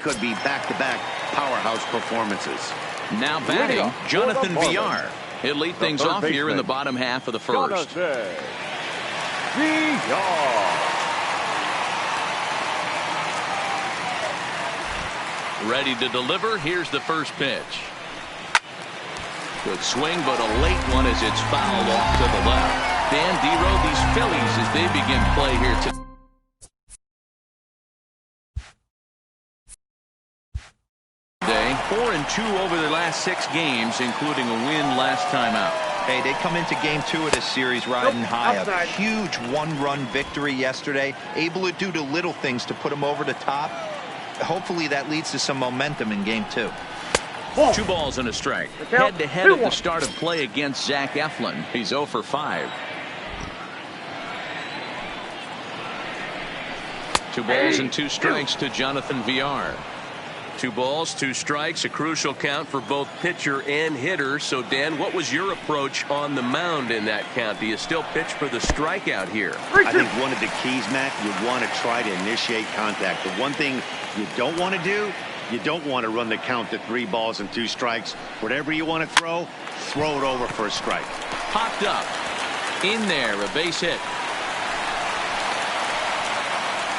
could be back-to-back powerhouse performances. Now batting, Jonathan Villar. He'll lead things off here in the bottom half of the first. Ready to deliver. Here's the first pitch. Good swing, but a late one as it's fouled off to the left. Dan Dero, these Phillies, as they begin play here today. 4-2 over the last 6 games, including a win last time out. Hey, they come into game 2 of this series riding high. A huge one-run victory yesterday. Able to do the little things to put them over the top. Hopefully that leads to some momentum in game 2. 2 balls and a strike. Head-to-head at the start of play against Zach Eflin. He's 0 for 5. 2 balls and 2 strikes to Jonathan Villar. 2 balls, 2 strikes, a crucial count for both pitcher and hitter. So, Dan, what was your approach on the mound in that count? Do you still pitch for the strikeout here? I think one of the keys, Matt, you want to try to initiate contact. The one thing you don't want to do, you don't want to run the count to 3 balls and 2 strikes. Whatever you want to throw it over for a strike. Popped up. In there, a base hit.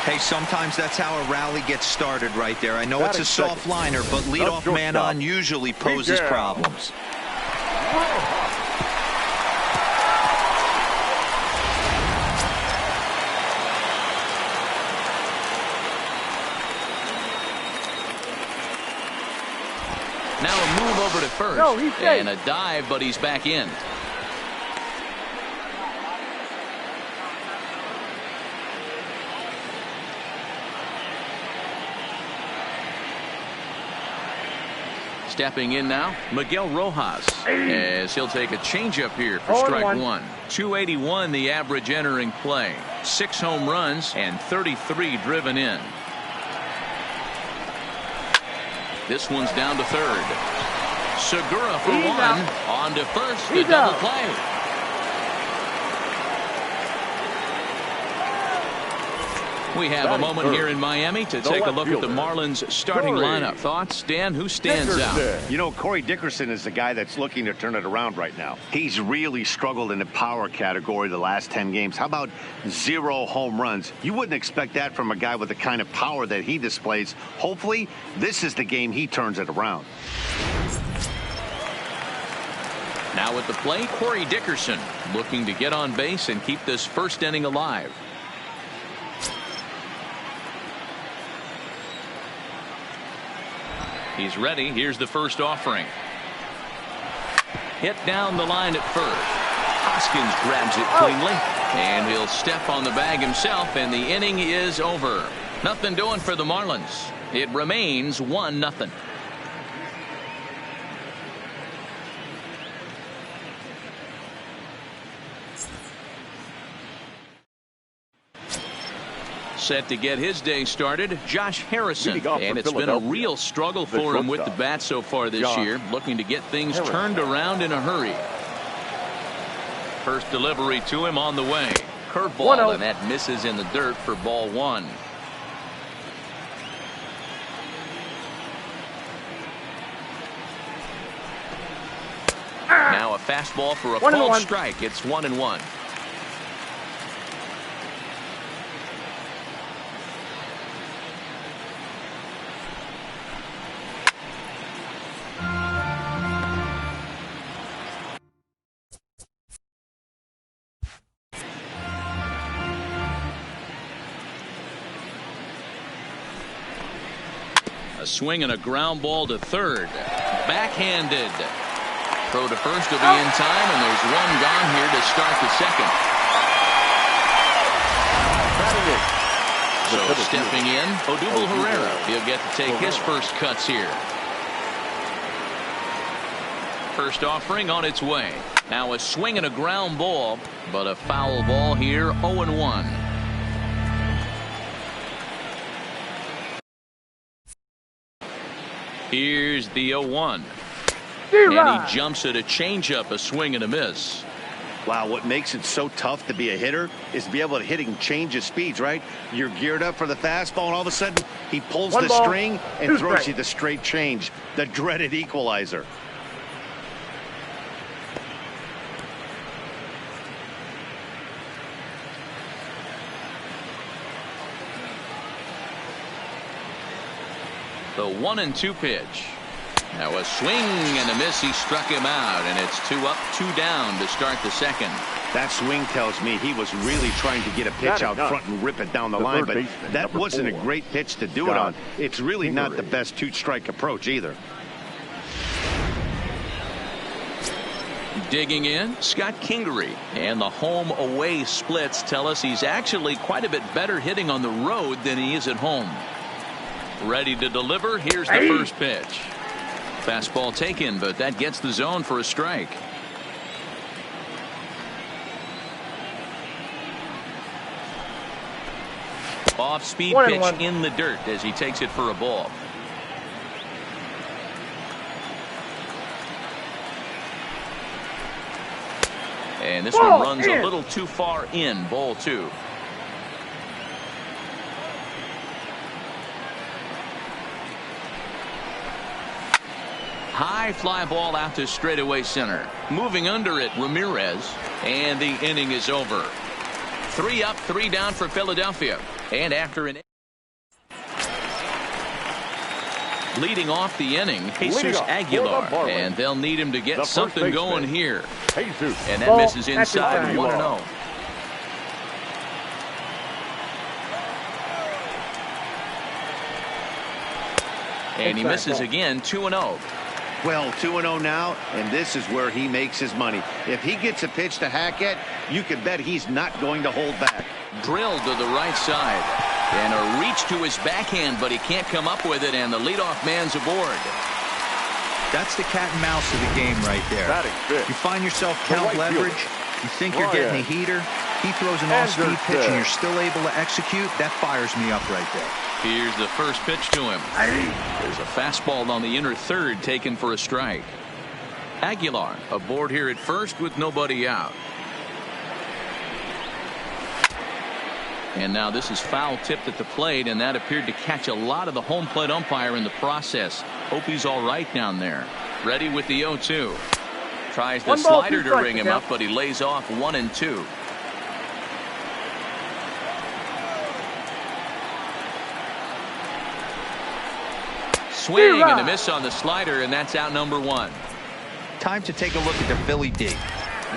Hey, sometimes that's how a rally gets started right there. I know it's a soft liner, but leadoff man on usually poses problems. Now a move over to first. And a dive, but he's back in. Stepping in now, Miguel Rojas, as he'll take a changeup here for strike 1. 281 the average entering play. 6 home runs and 33 driven in. This one's down to third. Segura for 1. On to first, a double play. We have a moment here in Miami to take a look at the Marlins starting lineup. Thoughts, Dan? Who stands out? You know, Corey Dickerson is the guy that's looking to turn it around right now. He's really struggled in the power category the last 10 games. How about 0 home runs? You wouldn't expect that from a guy with the kind of power that he displays. Hopefully, this is the game he turns it around. Now at the plate, Corey Dickerson looking to get on base and keep this first inning alive. He's ready. Here's the first offering. Hit down the line at first. Hoskins grabs it cleanly, and he'll step on the bag himself, and the inning is over. Nothing doing for the Marlins. It remains 1-0. Set to get his day started, Josh Harrison, and it's been a real struggle for him with the bat so far this year, looking to get things turned around in a hurry. First delivery to him on the way. Curveball, and that misses in the dirt for ball 1. Now a fastball for a called strike. It's 1-1. A swing and a ground ball to third. Backhanded. Throw to first will be in time, and there's one gone here to start the second. So stepping in, Odubel Herrera. He'll get to take his first cuts here. First offering on its way. Now a swing and a ground ball, but a foul ball here, 0-1. Here's the 0-1. And he jumps at a changeup, a swing and a miss. Wow, what makes it so tough to be a hitter is to be able to hitting change of speeds, right? You're geared up for the fastball, and all of a sudden, he pulls the string and throws you the straight change, the dreaded equalizer. The 1-2 pitch. Now a swing and a miss. He struck him out, and it's 2 up, 2 down to start the second. That swing tells me he was really trying to get a pitch out front and rip it down the line, but that wasn't a great pitch to do it on. It's really not the best 2-strike approach either. Digging in, Scott Kingery, and the home-away splits tell us he's actually quite a bit better hitting on the road than he is at home. Ready to deliver. Here's the first pitch. Fastball taken, but that gets the zone for a strike. Off-speed pitch in the dirt as he takes it for a ball. And this one runs a little too far in. Ball 2. High fly ball out to straightaway center. Moving under it, Ramirez. And the inning is over. 3 up, 3 down for Philadelphia. And after an leading off the inning, Jesus Aguilar. And they'll need him to get something going here. And that misses inside. 1-0. And he misses again. 2-0. Well, 2-0 now, and this is where he makes his money. If he gets a pitch to Hackett, you can bet he's not going to hold back. Drilled to the right side. And a reach to his backhand, but he can't come up with it, and the leadoff man's aboard. That's the cat and mouse of the game right there. You find yourself count leverage. You think you're getting a heater. He throws an off-speed pitch, and you're still able to execute. That fires me up right there. Here's the first pitch to him. There's a fastball on the inner third taken for a strike. Aguilar aboard here at first with nobody out. And now this is foul tipped at the plate, and that appeared to catch a lot of the home plate umpire in the process. Hope he's all right down there. Ready with the 0-2. Tries the slider to ring him up, but he lays off 1-2. Swing and a miss on the slider, and that's out number 1. Time to take a look at the Philly D.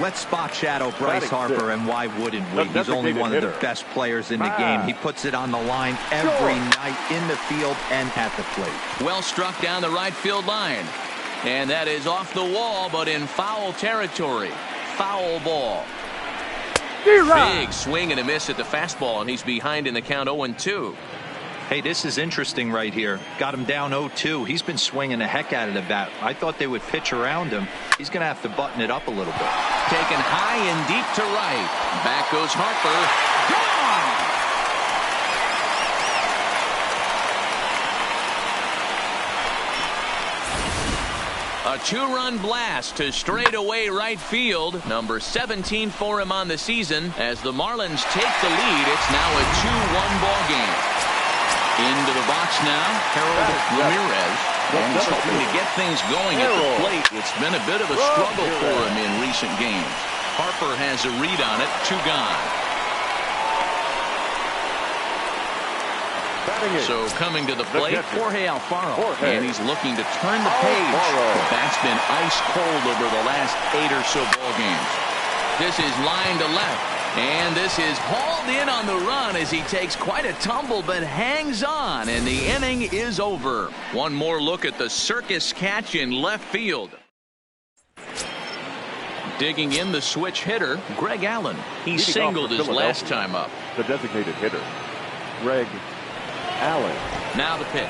Let's spot shadow Bryce Harper, and why wouldn't we? He's only one of the best players in the game. He puts it on the line every night in the field and at the plate. Well struck down the right field line. And that is off the wall, but in foul territory. Foul ball. Big swing and a miss at the fastball, and he's behind in the count 0-2. Hey, this is interesting right here. Got him down 0-2. He's been swinging the heck out of the bat. I thought they would pitch around him. He's going to have to button it up a little bit. Taken high and deep to right. Back goes Harper. Gone! A 2-run blast to straightaway right field. Number 17 for him on the season. As the Marlins take the lead, it's now a 2-1 ball game. Into the box now, Harold Ramirez. And he's hoping to get things going at the plate. It's been a bit of a struggle for him in recent games. Harper has a read on it. 2 gone. So coming to the plate, Jorge Alfaro. And he's looking to turn the page. The bat's been ice cold over the last 8 or so ball games. This is line to left. And this is hauled in on the run as he takes quite a tumble but hangs on, and the inning is over. One more look at the circus catch in left field. Digging in the switch hitter, Greg Allen. He singled his last time up. The designated hitter, Greg Allen. Now the pitch.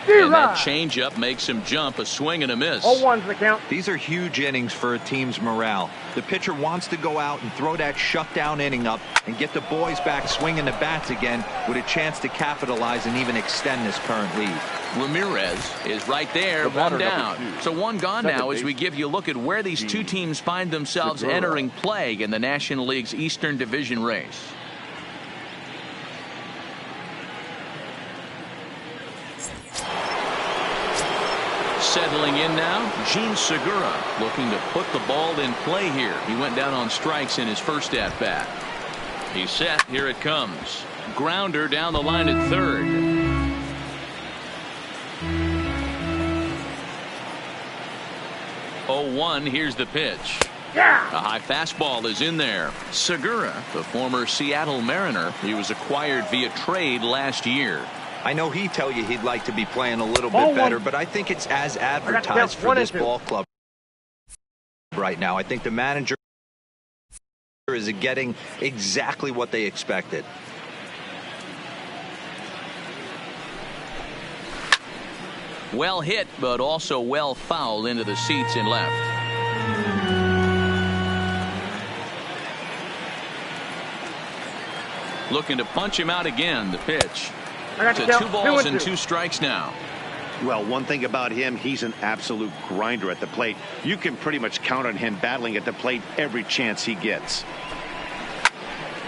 And that changeup makes him jump, a swing and a miss. 0-1's the count. These are huge innings for a team's morale. The pitcher wants to go out and throw that shutdown inning up and get the boys back swinging the bats again with a chance to capitalize and even extend this current lead. Ramirez is right there, one down. So one gone now as we give you a look at where these two teams find themselves entering play in the National League's Eastern Division race. Settling in now, Gene Segura looking to put the ball in play here. He went down on strikes in his first at-bat. He's set. Here it comes. Grounder down the line at third. Oh, 1. Here's the pitch. Yeah. A high fastball is in there. Segura, the former Seattle Mariner, he was acquired via trade last year. I know he'd tell you he'd like to be playing a little bit better, but I think it's as advertised for this ball club right now. I think the manager is getting exactly what they expected. Well hit, but also well fouled into the seats and left. Looking to punch him out again. The pitch. To 2 balls and 2 strikes now. Well, one thing about him, he's an absolute grinder at the plate. You can pretty much count on him battling at the plate every chance he gets.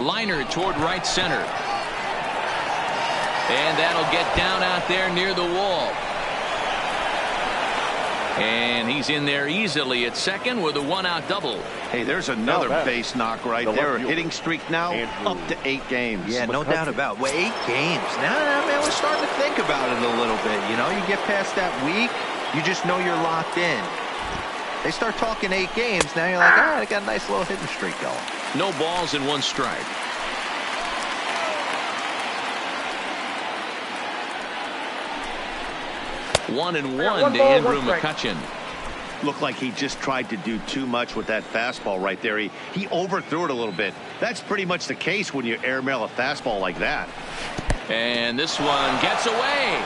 Liner toward right center. And that'll get down out there near the wall. And he's in there easily at second with a 1-out double. Hey, there's another base knock right there. Hitting streak now up to 8 games. Yeah, no doubt about it. Well, 8 games. Now, man, we're starting to think about it a little bit. You know, you get past that week, you just know you're locked in. They start talking 8 games, now you're like, all right, I got a nice little hitting streak going. No balls and 1 strike. One and one to Andrew McCutchen. Looked like he just tried to do too much with that fastball right there. He overthrew it a little bit. That's pretty much the case when you airmail a fastball like that. And this one gets away.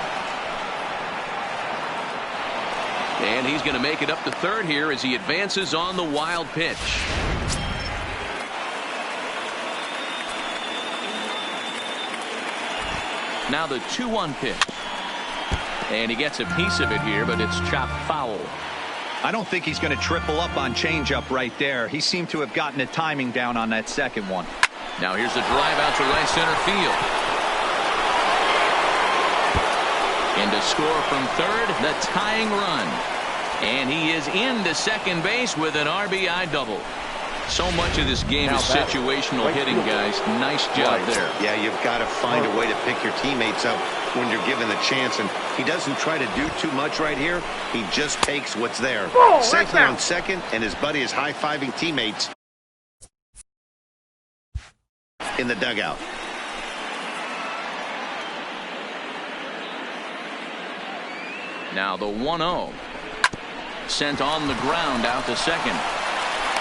And he's going to make it up to third here as he advances on the wild pitch. Now the 2-1 pitch. And he gets a piece of it here, but it's chopped foul. I don't think he's going to triple up on changeup right there. He seemed to have gotten the timing down on that second one. Now here's a drive out to right center field. And to score from third, the tying run. And he is into second base with an RBI double. So much of this game is situational hitting, guys. Nice job there. Yeah, you've got to find a way to pick your teammates up when you're given the chance, and he doesn't try to do too much right here. He just takes what's there. Safely on second, and his buddy is high-fiving teammates in the dugout. Now the 1-0. Sent on the ground out to second.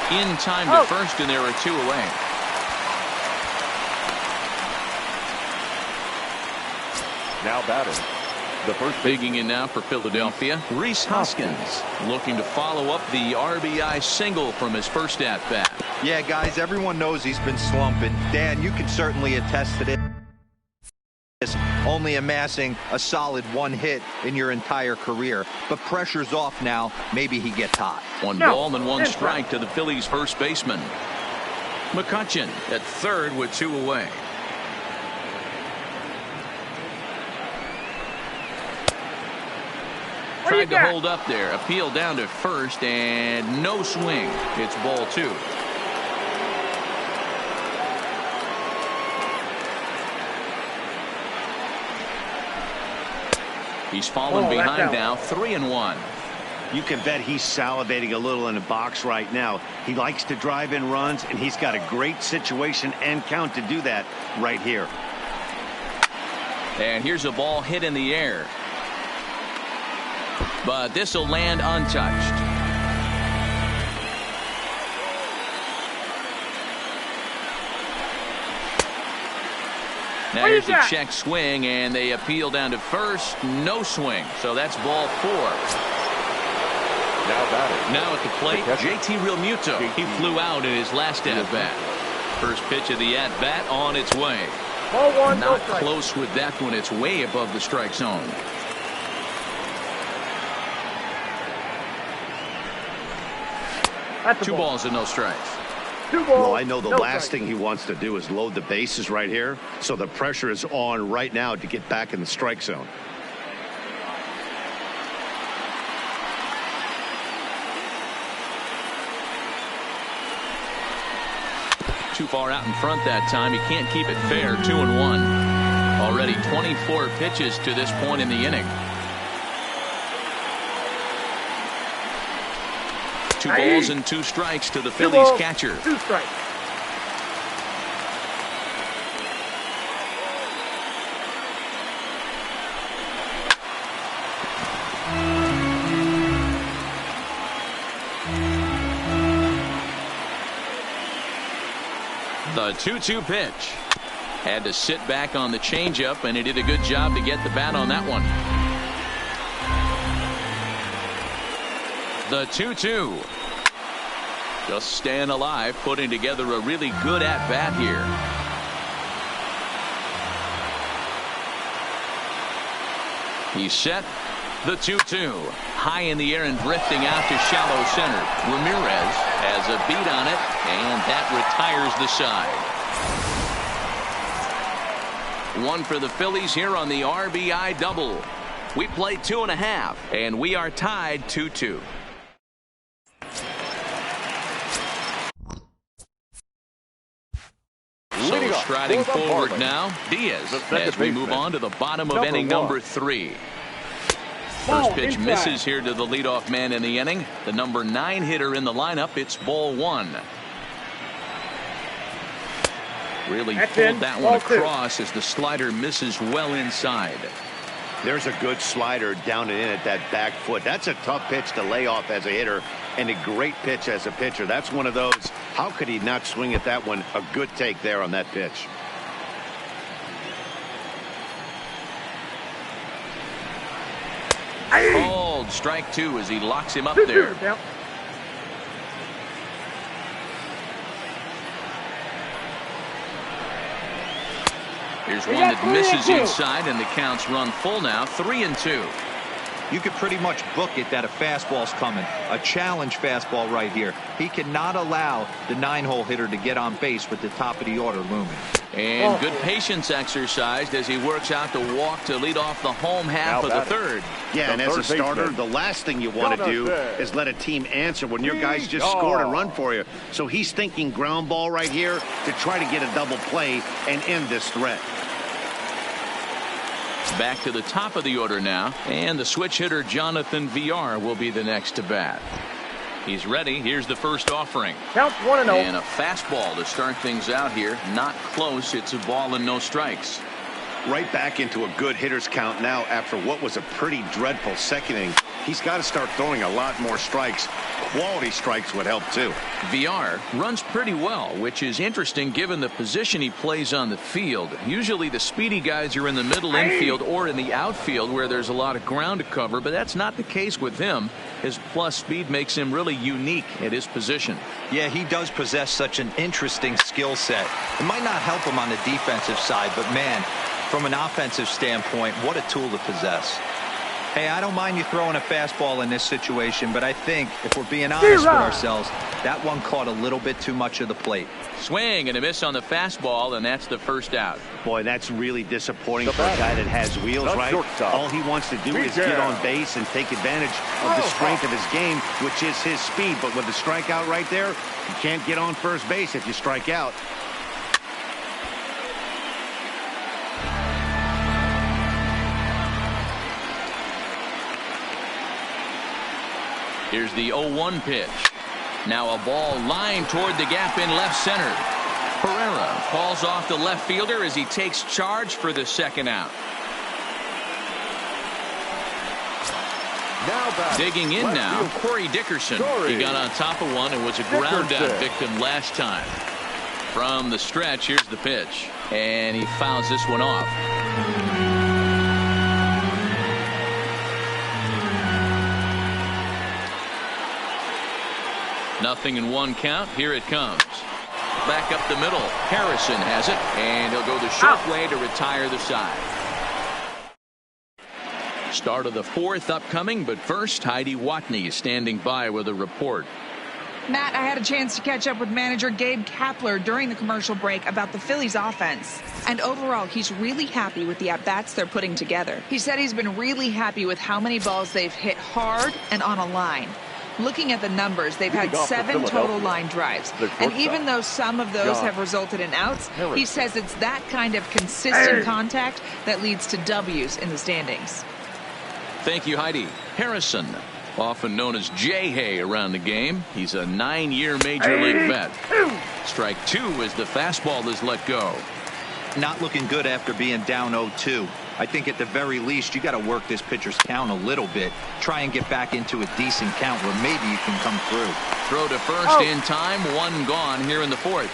In time to first, and there are 2 away. Now batting. The first digging in now for Philadelphia. Rhys Hoskins looking to follow up the RBI single from his first at bat. Yeah, guys, everyone knows he's been slumping. Dan, you can certainly attest to this. Only amassing a solid 1 hit in your entire career, but pressure's off now. Maybe he gets hot. 1 ball and 1 strike to the Phillies first baseman. McCutchen at third with 2 away. Tried to hold up there. Appeal down to first and no swing. It's ball 2. He's fallen behind now, 3-1. You can bet he's salivating a little in the box right now. He likes to drive in runs, and he's got a great situation and count to do that right here. And here's a ball hit in the air. But this will land untouched. Now here's the check swing, and they appeal down to first. No swing. So that's ball 4. Now at the plate, JT Realmuto. He flew out in his last at-bat. First pitch of the at-bat on its way. Not close with that one. It's way above the strike zone. Two balls and no strikes. Well, I know the last thing he wants to do is load the bases right here. So the pressure is on right now to get back in the strike zone. Too far out in front that time. He can't keep it fair. 2-1. Already 24 pitches to this point in the inning. 2 balls and 2 strikes to the Phillies catcher. 2 strikes. The 2-2 pitch. Had to sit back on the changeup, and he did a good job to get the bat on that one. The 2-2. Just staying alive, putting together a really good at-bat here. He's set. The 2-2. High in the air and drifting out to shallow center. Ramirez has a beat on it, and that retires the side. 1 for the Phillies here on the RBI double. We played 2.5, and we are tied 2-2. So striding forward now, Diaz, as we move on to the bottom of inning number 3. First pitch misses here to the leadoff man in the inning. The number 9 hitter in the lineup. It's ball 1. Really pulled that one across as the slider misses well inside. There's a good slider down and in at that back foot. That's a tough pitch to lay off as a hitter, and a great pitch as a pitcher. That's one of those. How could he not swing at that one? A good take there on that pitch. Called strike 2 as he locks him up there. Here's one that misses inside, and the count's run full now. 3-2. You could pretty much book it that a fastball's coming. A challenge fastball right here. He cannot allow the 9-hole hitter to get on base with the top of the order looming. And good patience exercised as he works out the walk to lead off the home half of the 3rd. Yeah, and as a starter, the last thing you want to do is let a team answer when your guys just scored a run for you. So he's thinking ground ball right here to try to get a double play and end this threat. Back to the top of the order now, and the switch hitter Jonathan VR will be the next to bat. He's ready. Here's the first offering. Count 1-0. And a fastball to start things out here. Not close. It's a ball and no strikes. Right back into a good hitter's count now after what was a pretty dreadful second inning. He's got to start throwing a lot more strikes. Quality strikes would help too. VR runs pretty well, which is interesting given the position he plays on the field. Usually the speedy guys are in the middle infield or in the outfield where there's a lot of ground to cover, but that's not the case with him. His plus speed makes him really unique at his position. Yeah, he does possess such an interesting skill set. It might not help him on the defensive side, but man, from an offensive standpoint, what a tool to possess. Hey, I don't mind you throwing a fastball in this situation, but I think if we're being honest with ourselves, that one caught a little bit too much of the plate. Swing and a miss on the fastball, and that's the first out. Boy, that's really disappointing for a guy that has wheels, right? All he wants to do is get on base and take advantage of the strength of his game, which is his speed. But with the strikeout right there, you can't get on first base if you strike out. Here's the 0-1 pitch. Now a ball lined toward the gap in left center. Pereira calls off the left fielder as he takes charge for the second out. Digging in now, Corey Dickerson. He got on top of one and was a ground out victim last time. From the stretch, here's the pitch. And he fouls this one off. Nothing in one count. Here it comes. Back up the middle. Harrison has it. And he'll go the short way to retire the side. Start of the fourth upcoming, but first, Heidi Watney is standing by with a report. Matt, I had a chance to catch up with manager Gabe Kapler during the commercial break about the Phillies offense. And overall, he's really happy with the at-bats they're putting together. He said he's been really happy with how many balls they've hit hard and on a line. Looking at the numbers, they've had 7 total line drives. And even though some of those have resulted in outs, he says it's that kind of consistent contact that leads to W's in the standings. Thank you, Heidi. Harrison, often known as J-Hay around the game. He's a 9-year Major League vet. Strike 2 as the fastball is let go. Not looking good after being down 0-2. I think at the very least you got to work this pitcher's count a little bit. Try and get back into a decent count where maybe you can come through. Throw to first in time. 1 gone here in the fourth.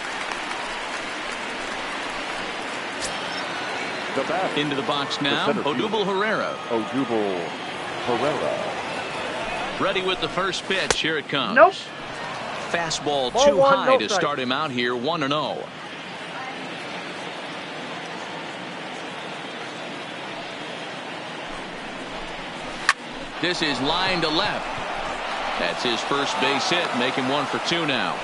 Into the box now. Odubel Herrera. Odubel Herrera. Ready with the first pitch. Here it comes. Nope. Fastball Ball too one, high no to strike. start him out here. 1-0. This is line to left. That's his first base hit, making 1 for 2 now.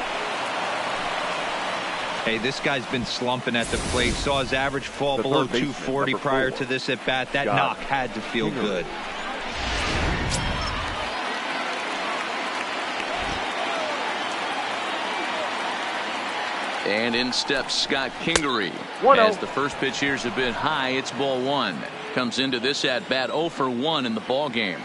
Hey, this guy's been slumping at the plate. Saw his average fall below 240 prior to this at bat. That knock had to feel good. And in steps Scott Kingery. As the first pitch here's a bit high, it's ball 1. Comes into this at bat 0 for 1 in the ball game.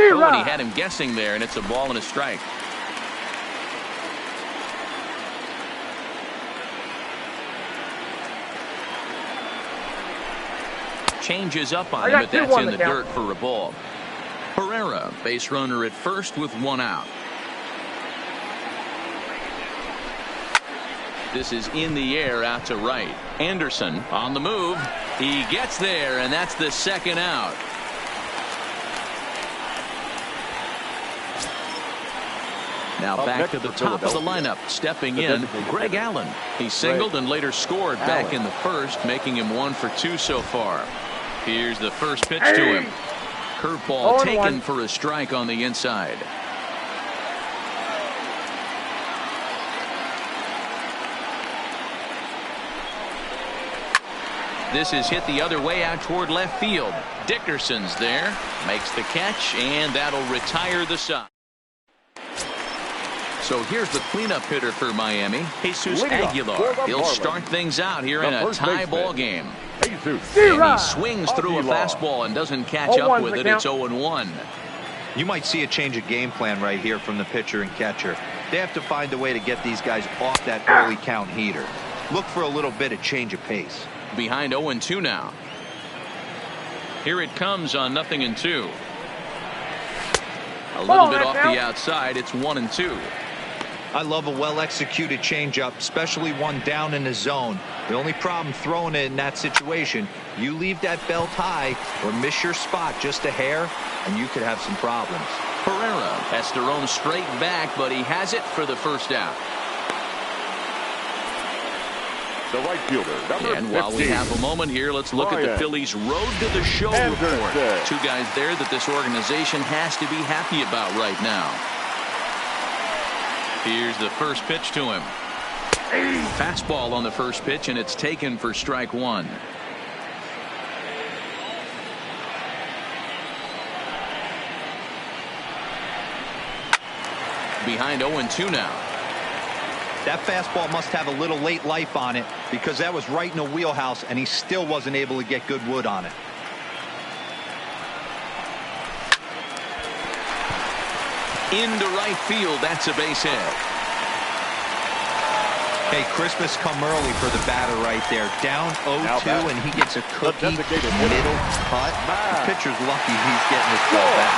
Oh, and he had him guessing there, and it's a ball and a strike. Changes up on him, but that's in the dirt for a ball. Herrera, base runner at first with 1 out. This is in the air out to right. Anderson on the move. He gets there, and that's the 2nd out. Now back to the top of the lineup. Stepping in, Greg Allen. He singled and later scored back in the first, making him 1 for 2 so far. Here's the first pitch to him. Curveball taken for a strike on the inside. This is hit the other way out toward left field. Dickerson's there, makes the catch, and that'll retire the side. So here's the cleanup hitter for Miami, Jesus Aguilar. He'll start things out here in a tie ball game. And he swings through a fastball and doesn't catch up with it. It's 0-1. You might see a change of game plan right here from the pitcher and catcher. They have to find a way to get these guys off that early count heater. Look for a little bit of change of pace. Behind 0-2 now. Here it comes on 0-2. A little bit off the outside. It's 1-2. I love a well-executed changeup, especially one down in the zone. The only problem throwing it in that situation, you leave that belt high or miss your spot just a hair, and you could have some problems. Herrera has to roam straight back, but he has it for the first out. The right fielder, number 15. And while we have a moment here, let's look at the Phillies' road to the show report. 2 guys there that this organization has to be happy about right now. Here's the first pitch to him. Fastball on the first pitch, and it's taken for strike 1. Behind 0-2 now. That fastball must have a little late life on it because that was right in the wheelhouse, and he still wasn't able to get good wood on it. Into right field. That's a base hit. Hey, Christmas come early for the batter right there. Down 0-2, and he gets a cookie middle cut. The pitcher's lucky he's getting his ball back.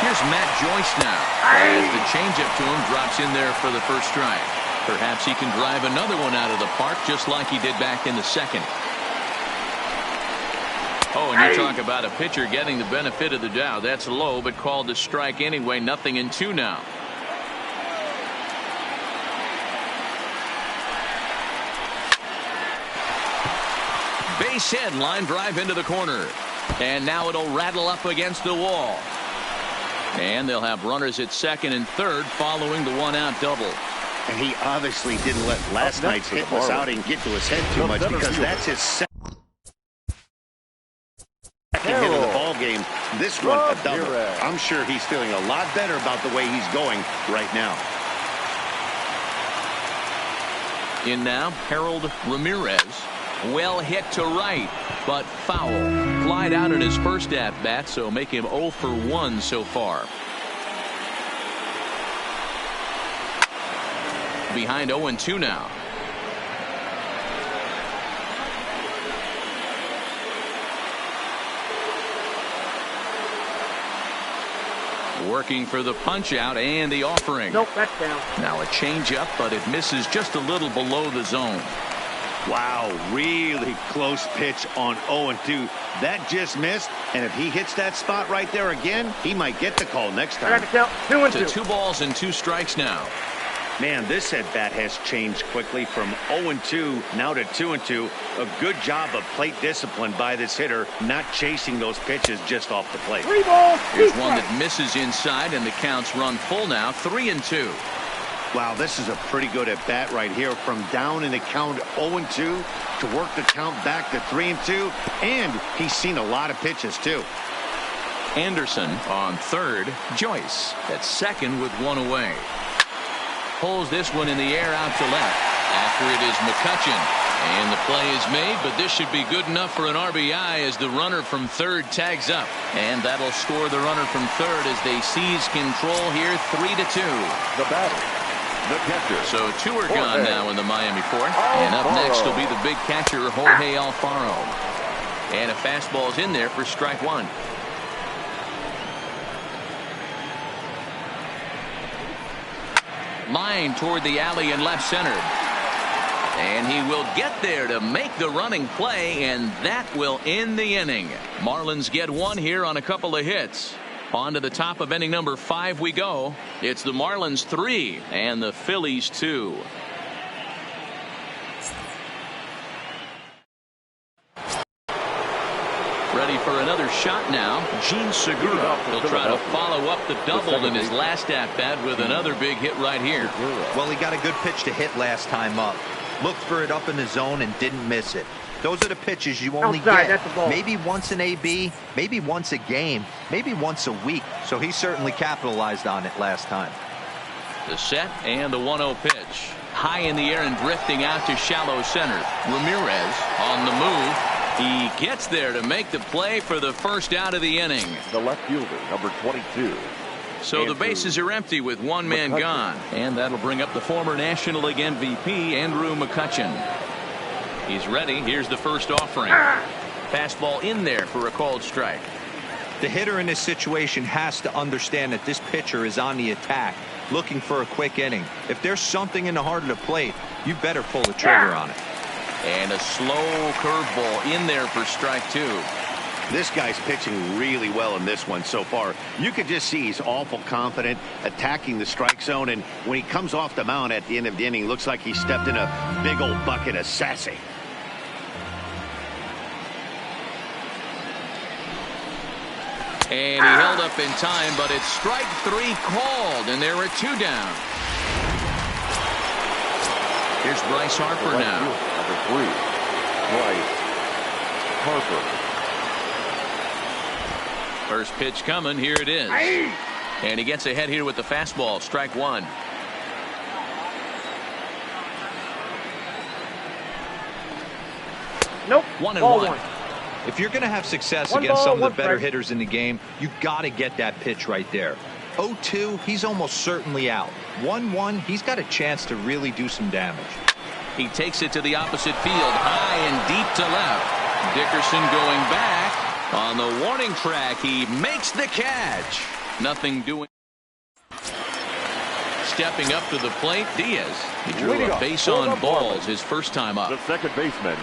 Here's Matt Joyce now. As the changeup to him drops in there for the first strike. Perhaps he can drive another one out of the park just like he did back in the second. Oh, and you talk about a pitcher getting the benefit of the doubt. That's low, but called a strike anyway. 0-2 now. Base hit, line drive into the corner. And now it'll rattle up against the wall. And they'll have runners at second and third following the one-out double. And he obviously didn't let last night's hitless outing get to his head too much, because that's his second hit of the ball game. This one a double. I'm sure he's feeling a lot better about the way he's going right now. In now, Harold Ramirez. Well hit to right, but foul. Flied out in his first at-bat, so make him 0 for 1 so far. Behind 0-2 now. Working for the punch out and the offering. Nope, that's down. Now a changeup, but it misses just a little below the zone. Wow, really close pitch on 0-2. That just missed, and if he hits that spot right there again, he might get the call next time. I got to count 2-2. To 2 balls and 2 strikes now. Man, this at bat has changed quickly from 0-2 now to 2-2. A good job of plate discipline by this hitter, not chasing those pitches just off the plate. 3 balls. Here's one that misses inside, and the count's run full now. 3-2. Wow, this is a pretty good at bat right here, from down in the count 0-2 to work the count back to 3-2, and he's seen a lot of pitches too. Anderson on third. Joyce at second with 1 away. Pulls this one in the air out to left. After it is McCutchen, and the play is made, but this should be good enough for an RBI as the runner from third tags up, and that'll score the runner from third as they seize control here. 3-2. The batter, the catcher. So 2 are gone now in the Miami fourth. And up next will be the big catcher, Jorge Alfaro. And a fastball's in there for strike 1. Line toward the alley and left center. And he will get there to make the running play, and that will end the inning. Marlins get 1 here on a couple of hits. On to the top of inning number 5 we go. It's the Marlins 3 and the Phillies 2. Ready for another shot now. Gene Segura. He'll try to follow up the double in his last at-bat with another big hit right here. Well, he got a good pitch to hit last time up. Looked for it up in the zone and didn't miss it. Those are the pitches you only get maybe once in AB, maybe once a game, maybe once a week. So he certainly capitalized on it last time. The set and the 1-0 pitch. High in the air and drifting out to shallow center. Ramirez on the move. He gets there to make the play for the first out of the inning. The left fielder, number 22. So the bases are empty with 1 man gone. And that'll bring up the former National League MVP, Andrew McCutchen. He's ready. Here's the first offering. Fastball in there for a called strike. The hitter in this situation has to understand that this pitcher is on the attack, looking for a quick inning. If there's something in the heart of the plate, you better pull the trigger on it. And a slow curveball in there for strike 2. This guy's pitching really well in this one so far. You could just see he's awful confident attacking the strike zone, and when he comes off the mound at the end of the inning, looks like he stepped in a big old bucket of sassy. And he held up in time, but it's strike 3 called, and there are 2 down. Here's Bryce Harper now. Number 3, Bryce Harper. First pitch coming. Here it is. And he gets ahead here with the fastball. Strike 1. Nope. 1-1. If you're going to have success against some of the better hitters in the game, you've got to get that pitch right there. 0-2, he's almost certainly out. 1-1, he's got a chance to really do some damage. He takes it to the opposite field, high and deep to left. Dickerson going back on the warning track. He makes the catch. Nothing doing. Stepping up to the plate, Diaz. He drew a base on balls his first time up. The second baseman,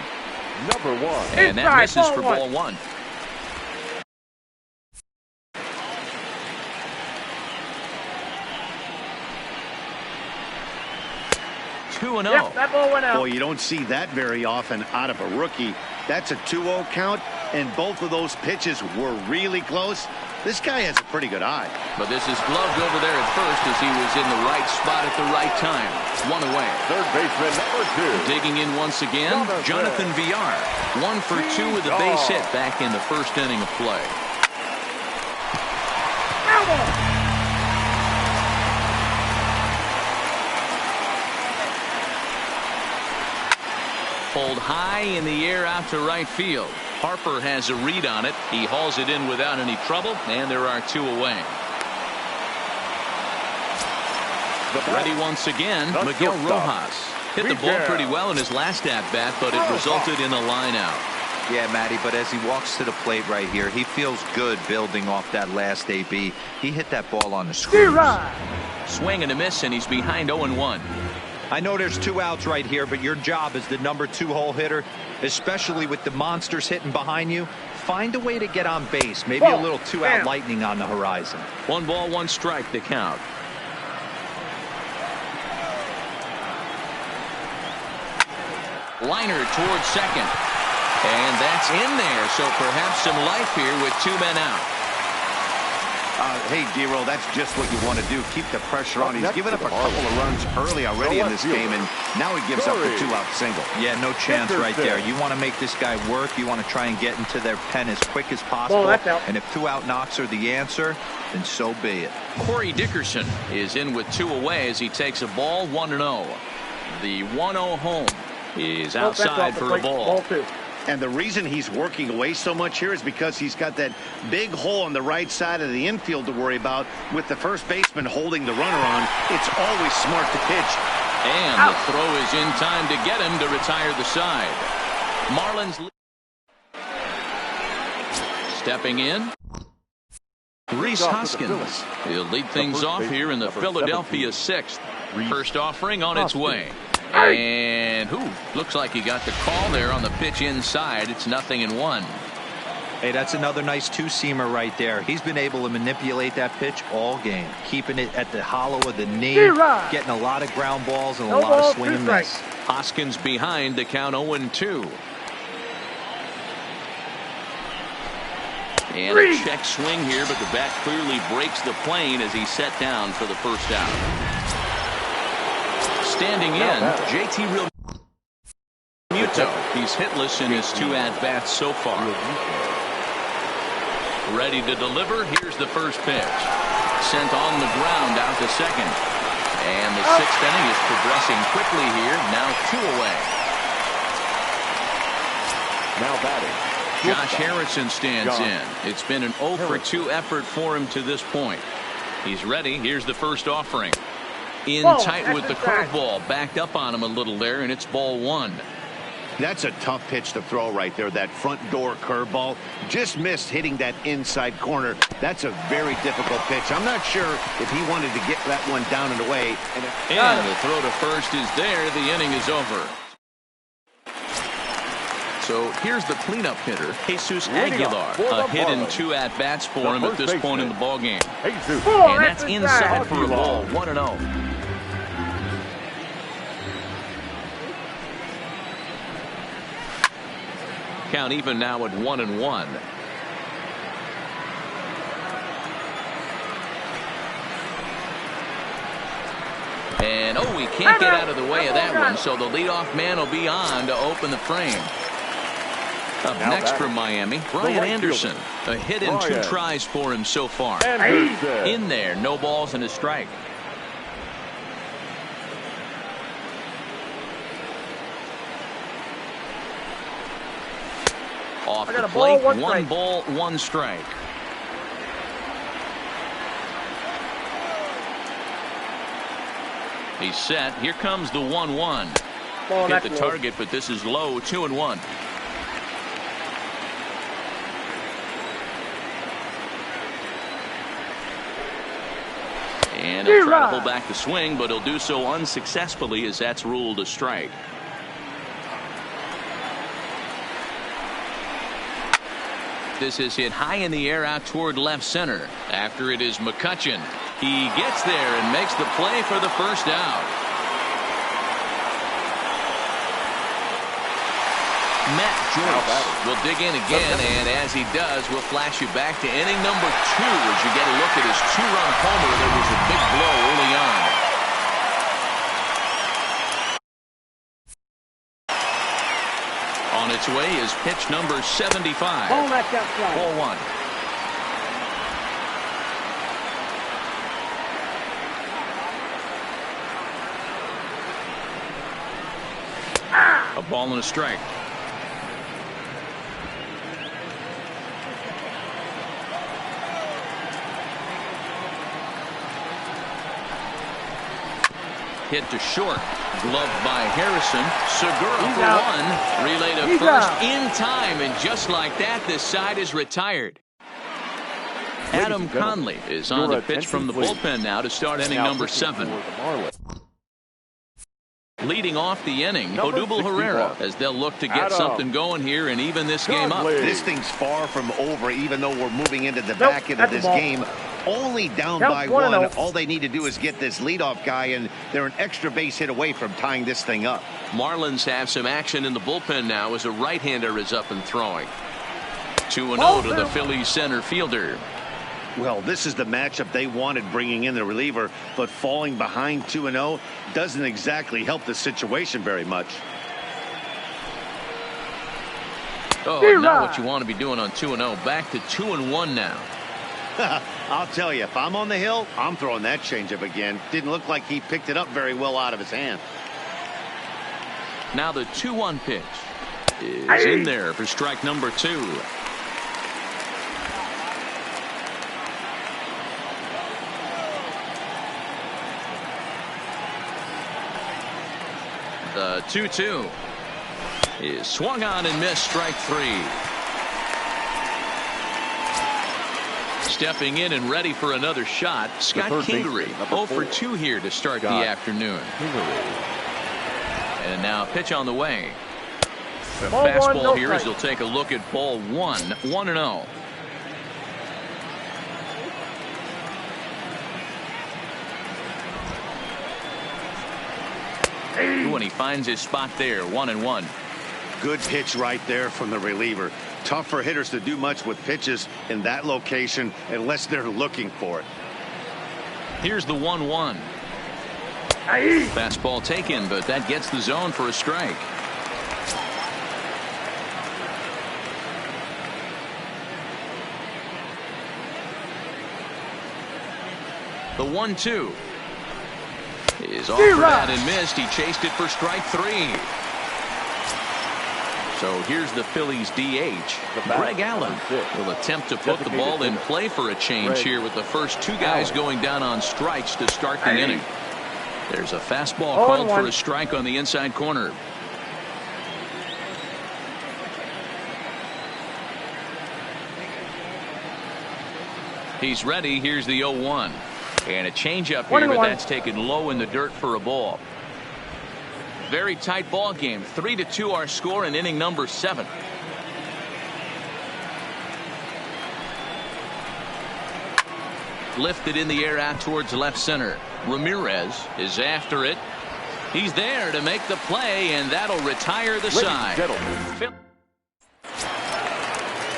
number 1. And that misses for ball 1. Two and 0. Yep, that ball went out. Boy, you don't see that very often out of a rookie. That's a 2-0 count, and both of those pitches were really close. This guy has a pretty good eye. But this is gloved over there at first as he was in the right spot at the right time. One away. Third baseman, number 2. Digging in once again, Jonathan Villar. 1 for 2 with a base hit back in the first inning of play. Pulled high in the air out to right field. Harper has a read on it. He hauls it in without any trouble, and there are 2 away. Ready once again, Miguel Rojas. Hit the ball pretty well in his last at-bat, but it resulted in a line out. Yeah, Matty, but as he walks to the plate right here, he feels good building off that last AB. He hit that ball on the screws. Swing and a miss, and he's behind 0-1. I know there's 2 outs right here, but your job as the number 2 hole hitter, especially with the monsters hitting behind you, find a way to get on base. Maybe a little 2-out lightning on the horizon. 1 ball, 1 strike to count. Liner towards second. And that's in there, so perhaps some life here with 2 men out. Hey, D-Roll, that's just what you want to do. Keep the pressure on. He's given up a couple of runs early already in this game, and now he gives up a 2-out single. Yeah, no chance right there. You want to make this guy work. You want to try and get into their pen as quick as possible. And if 2-out knocks are the answer, then so be it. Corey Dickerson is in with 2 away as he takes a ball, 1-0. The 1-0 home is outside for a ball. And the reason he's working away so much here is because he's got that big hole on the right side of the infield to worry about with the first baseman holding the runner on. It's always smart to pitch. And the throw is in time to get him to retire the side. Marlins stepping in. Rhys Hoskins. He'll lead things off here in the Philadelphia 6th. First offering on its way. And looks like he got the call there on the pitch inside. It's 0-1. Hey, that's another nice 2-seamer right there. He's been able to manipulate that pitch all game, keeping it at the hollow of the knee, getting a lot of ground balls and a lot of swing and miss. Hoskins behind the count 0-2. And a check swing here, but the bat clearly breaks the plane as he's set down for the first out. Standing in, JT Realmuto. He's hitless in his 2 at-bats so far. Ready to deliver. Here's the first pitch. Sent on the ground out to second. And the 6th inning is progressing quickly here. Now 2 away. Now batting, Josh Harrison stands in. It's been an 0 for 2 effort for him to this point. He's ready. Here's the first offering. In tight with the curveball, backed up on him a little there, and it's ball 1. That's a tough pitch to throw right there. That front door curveball just missed hitting that inside corner. That's a very difficult pitch. I'm not sure if he wanted to get that one down and away. And the throw to first is there. The inning is over. So here's the cleanup hitter, Jesus Aguilar. A hit in 2 at-bats for him at this point in the ballgame. And that's inside for a ball, 1-0. Count even now at 1-1. And he can't get out of the way of that one, so the leadoff man will be on to open the frame. Up next from Miami, Brian Anderson. A hit in 2 tries for him so far. In there, no balls and a strike. Off the plate, 1 ball, 1 strike. He's set. Here comes the 1-1. Hit the target, but this is low, 2-1. And he'll try to hold back the swing, but he'll do so unsuccessfully as that's ruled a strike. This is hit high in the air out toward left center. After it is McCutchen. He gets there and makes the play for the first out. Matt Joyce will dig in again, and as he does, we'll flash you back to inning number 2 as you get a look at his 2-run homer. There was a big blow early on. On its way is pitch number 75. Ball 1. A ball and a strike. Hit to short. Gloved by Harrison. Segura for 1. Relay to first in time, and just like that, this side is retired. Adam Conley is on the pitch from the bullpen now to start inning number 7. Leading off the inning, Odubel Herrera, as they'll look to get something going here and even this game up. This thing's far from over, even though we're moving into the back end of this game. Only down by 1. All they need to do is get this leadoff guy, and they're an extra base hit away from tying this thing up. Marlins have some action in the bullpen now as a right-hander is up and throwing. 2-0 to the Phillies center fielder. Well, this is the matchup they wanted, bringing in the reliever, but falling behind 2-0 doesn't exactly help the situation very much. Oh, not what you want to be doing on 2-0. Back to 2-1 now. I'll tell you, if I'm on the hill, I'm throwing that changeup again. Didn't look like he picked it up very well out of his hand. Now the 2-1 pitch is in there for strike number 2. The 2-2 is swung on and missed, strike 3. Stepping in and ready for another shot, Scott Kingery. 0 for 2 here to start the afternoon. And now pitch on the way. The fastball here as they'll take a look at ball 1. 1-0. When he finds his spot there, 1-1. Good pitch right there from the reliever. Tough for hitters to do much with pitches in that location unless they're looking for it. Here's the 1-1. Fastball taken, but that gets the zone for a strike. The 1-2 is off for that and missed. He chased it for strike 3. So here's the Phillies DH. Greg Allen will attempt to put the ball in play for a change here with the first 2 guys going down on strikes to start the inning. There's a fastball called for a strike on the inside corner. He's ready. Here's the 0-1. And a changeup here, but that's taken low in the dirt for a ball. Very tight ball game. 3-2 our score in inning number 7. Lifted in the air out towards left center. Ramirez is after it. He's there to make the play, and that'll retire the side.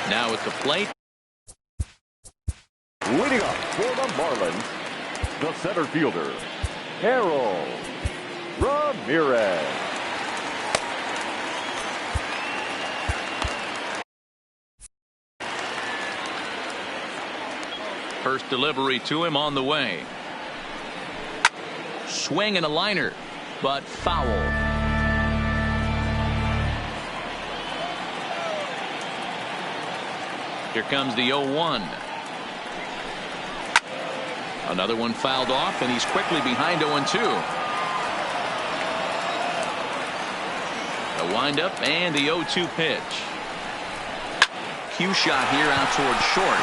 Now at the plate. Leading up for the Marlins, the center fielder, Harold Ramirez. First delivery to him on the way. Swing and a liner, but foul. Here comes the 0-1. Another one fouled off, and he's quickly behind 0-2. A windup and the 0-2 pitch. Cue shot here out towards short.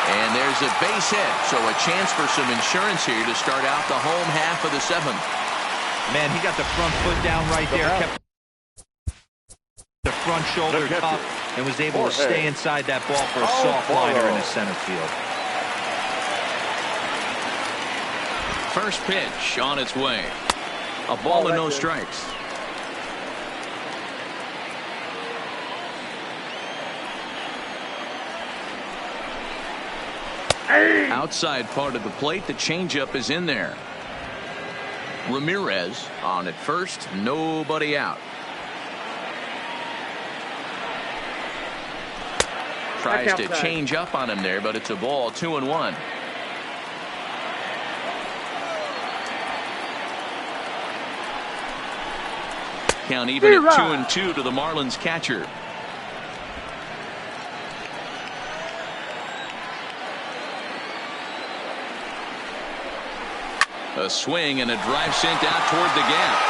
And there's a base hit, so a chance for some insurance here to start out the home half of the seventh. Man, he got the front foot down right there, kept the front shoulder up, and was able to stay inside that ball for a soft liner in the center field. First pitch on its way. A ball and no strikes. Outside part of the plate, the changeup is in there. Ramirez on at first, nobody out. Tries to change up on him there, but it's a ball, 2-1. Count even at 2-2 to the Marlins catcher. A swing and a drive sent out toward the gap.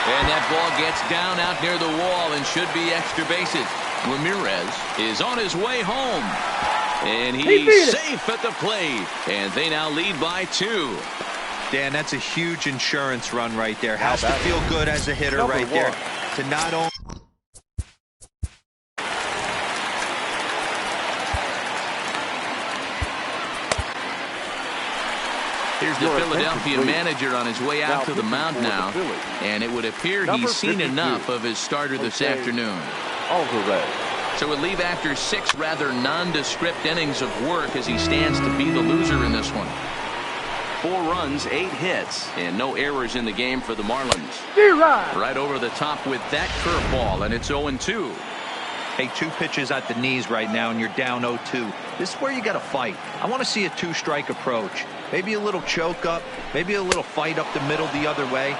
And that ball gets down out near the wall and should be extra bases. Ramirez is on his way home. And he's safe at the plate. And they now lead by 2. Dan, that's a huge insurance run right there. Has to feel good as a hitter right there to not only. Here's the Philadelphia manager on his way out to the mound now. And it would appear he's seen enough of his starter this afternoon. So he'll leave after 6 rather nondescript innings of work as he stands to be the loser in this one. 4 runs, 8 hits, and no errors in the game for the Marlins. Right over the top with that curveball, and it's 0-2. Hey, 2 pitches at the knees right now, and you're down 0-2. This is where you got to fight. I want to see a 2-strike approach. Maybe a little choke up, maybe a little fight up the middle the other way.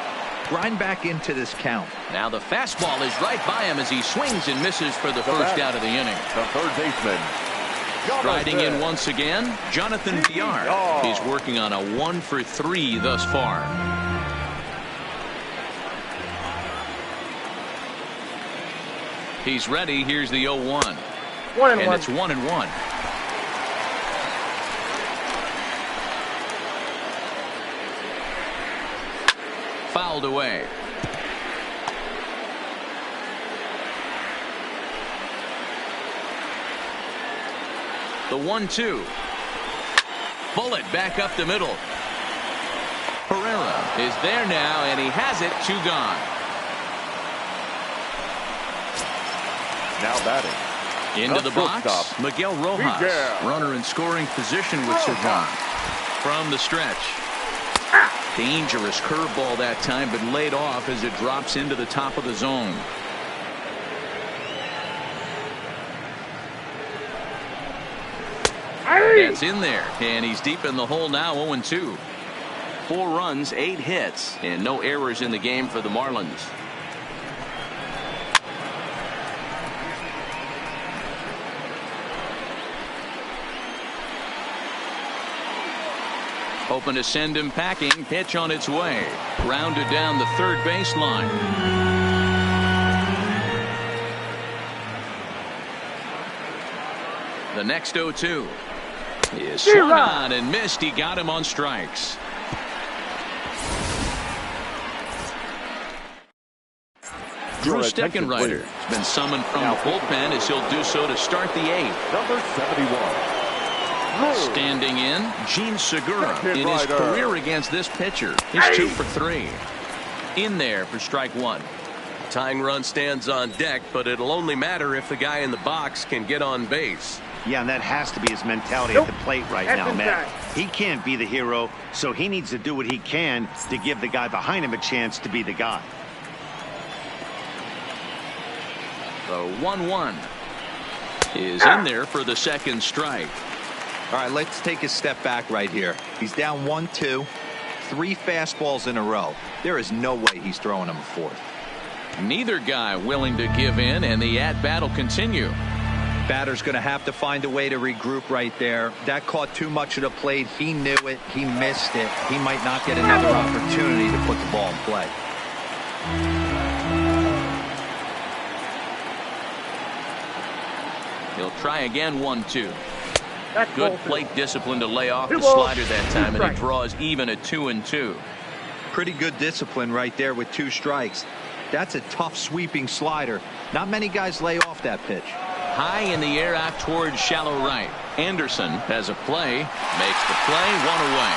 Grind back into this count. Now the fastball is right by him as he swings and misses for the first out of the inning. The third baseman. Riding in once again, Jonathan Villar. He's working on a 1-for-3 thus far. He's ready. Here's the 0-1. And it's 1-1. Fouled away. The 1-2. Bullet back up the middle. Pereira is there now, and he has it. 2 gone. Now batting. Into the box, Miguel Rojas. Runner in scoring position with Servan. From the stretch. Dangerous curveball that time, but laid off as it drops into the top of the zone. That's in there, and he's deep in the hole now. 0-2. 4 runs, 8 hits, and no errors in the game for the Marlins. Hoping to send him packing. Pitch on its way. Grounded down the third baseline. The next 0-2 is swung on and missed. He got him on strikes. Drew Steckenrider has been summoned from the bullpen as he'll do so to start the 8th. Number 71. Standing in, Gene Segura in his career against this pitcher. He's 2 for 3. In there for strike 1. Tying run stands on deck, but it'll only matter if the guy in the box can get on base. Yeah, and that has to be his mentality at the plate right now, man. He can't be the hero, so he needs to do what he can to give the guy behind him a chance to be the guy. The 1-1 is in there for the second strike. All right, let's take a step back right here. He's down 1-2, 3 fastballs in a row. There is no way he's throwing him a 4th. Neither guy willing to give in, and the at-bat will continue. Batter's going to have to find a way to regroup right there. That caught too much of the plate. He knew it. He missed it. He might not get another opportunity to put the ball in play. He'll try again. 1-2. Good plate discipline to lay off the slider that time, and it draws even at 2-2. Pretty good discipline right there with 2 strikes. That's a tough sweeping slider. Not many guys lay off that pitch. High in the air out towards shallow right. Anderson has a play, makes the play, 1 away.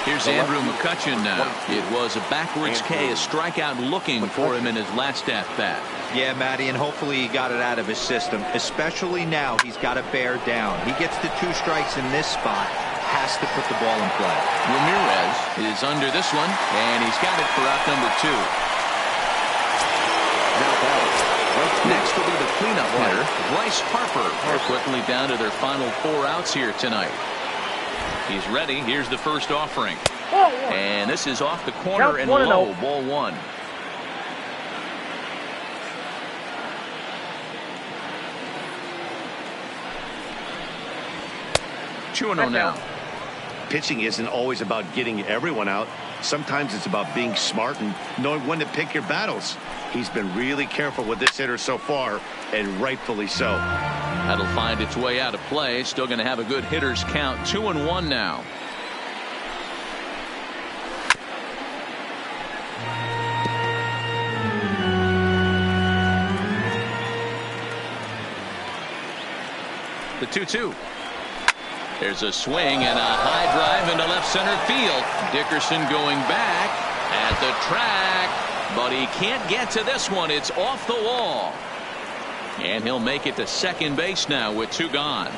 Here's Andrew McCutchen now. It was a backwards K, a strikeout looking for him in his last at-bat. Yeah, Matty, and hopefully he got it out of his system, especially now he's got to bear down. He gets the 2 strikes in this spot, has to put the ball in play. Ramirez is under this one, and he's got it for out number 2. Next will be the cleanup hitter, Bryce Harper. They're quickly down to their final 4 outs here tonight. He's ready. Here's the first offering. And this is off the corner and low. Ball 1. Now. Pitching isn't always about getting everyone out. Sometimes it's about being smart and knowing when to pick your battles. He's been really careful with this hitter so far, and rightfully so. That'll find its way out of play. Still going to have a good hitter's count. 2-1 now. The 2-2. There's a swing and a high drive into left center field. Dickerson going back at the track, but he can't get to this one. It's off the wall. And he'll make it to second base now with 2 gone.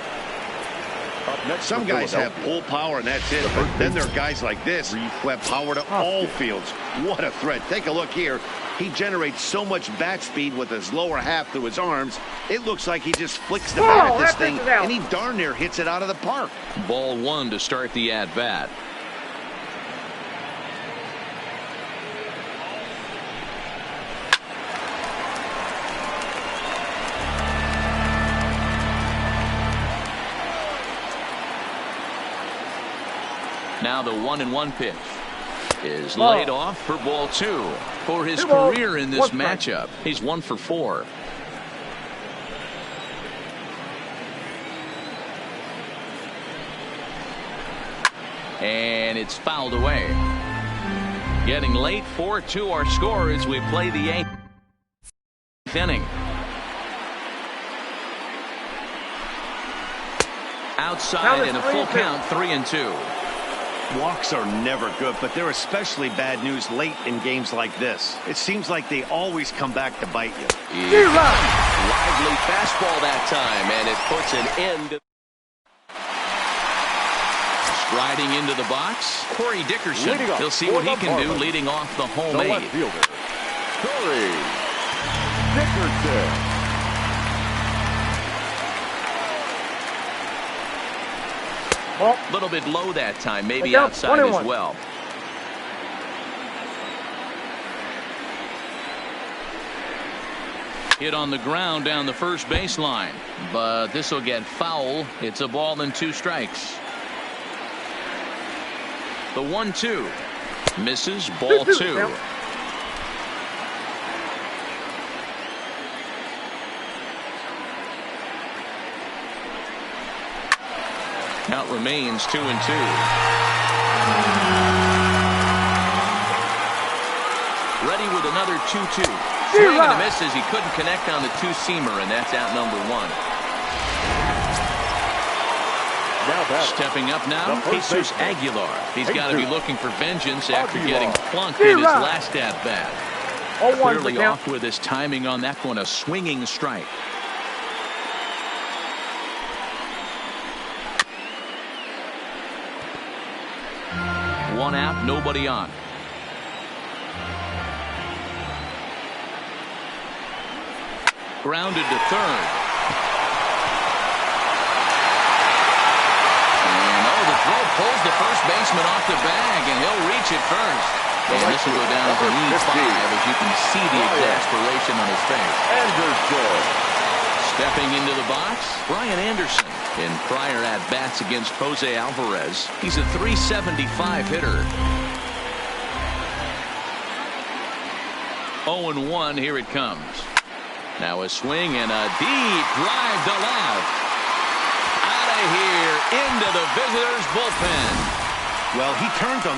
Some guys have pull power and that's it, but then there are guys like this who have power to all fields. What a threat. Take a look here. He generates so much bat speed with his lower half through his arms. It looks like he just flicks the bat at this thing, and he darn near hits it out of the park. Ball 1 to start the at-bat. Now the 1-1 pitch is laid off for ball 2. For his career in this matchup, he's 1 for 4. And it's fouled away. Getting late, 4-2 our score as we play the 8th inning. Outside in a full count, 3-2. Walks are never good, but they're especially bad news late in games like this. It seems like they always come back to bite you. Lively fastball that time, and it puts an end. Striding into the box, Corey Dickerson. He'll see what he can do leading off the home 8. Corey Dickerson. A little bit low that time, maybe outside as well. Hit on the ground down the first baseline, but this will get foul. It's a ball and 2 strikes. The 1-2 misses, ball 2. Count remains 2-2. Ready with another 2-2. Swing and a miss as he couldn't connect on the 2-seamer, and that's out number 1. Stepping up now, Jesus Aguilar. He's got to be looking for vengeance after getting plunked in his last at-bat. Clearly off with his timing on that one, a swinging strike. 1 out, nobody on. Grounded to third. And the throw pulls the first baseman off the bag, and he'll reach it first. And this will go down to lead 5 as you can see the exasperation on his face. Stepping into the box, Brian Anderson. In prior at-bats against Jose Alvarez, he's a .375 hitter. 0-1, here it comes. Now a swing and a deep drive to left. Out of here into the visitors' bullpen. Well, he turns on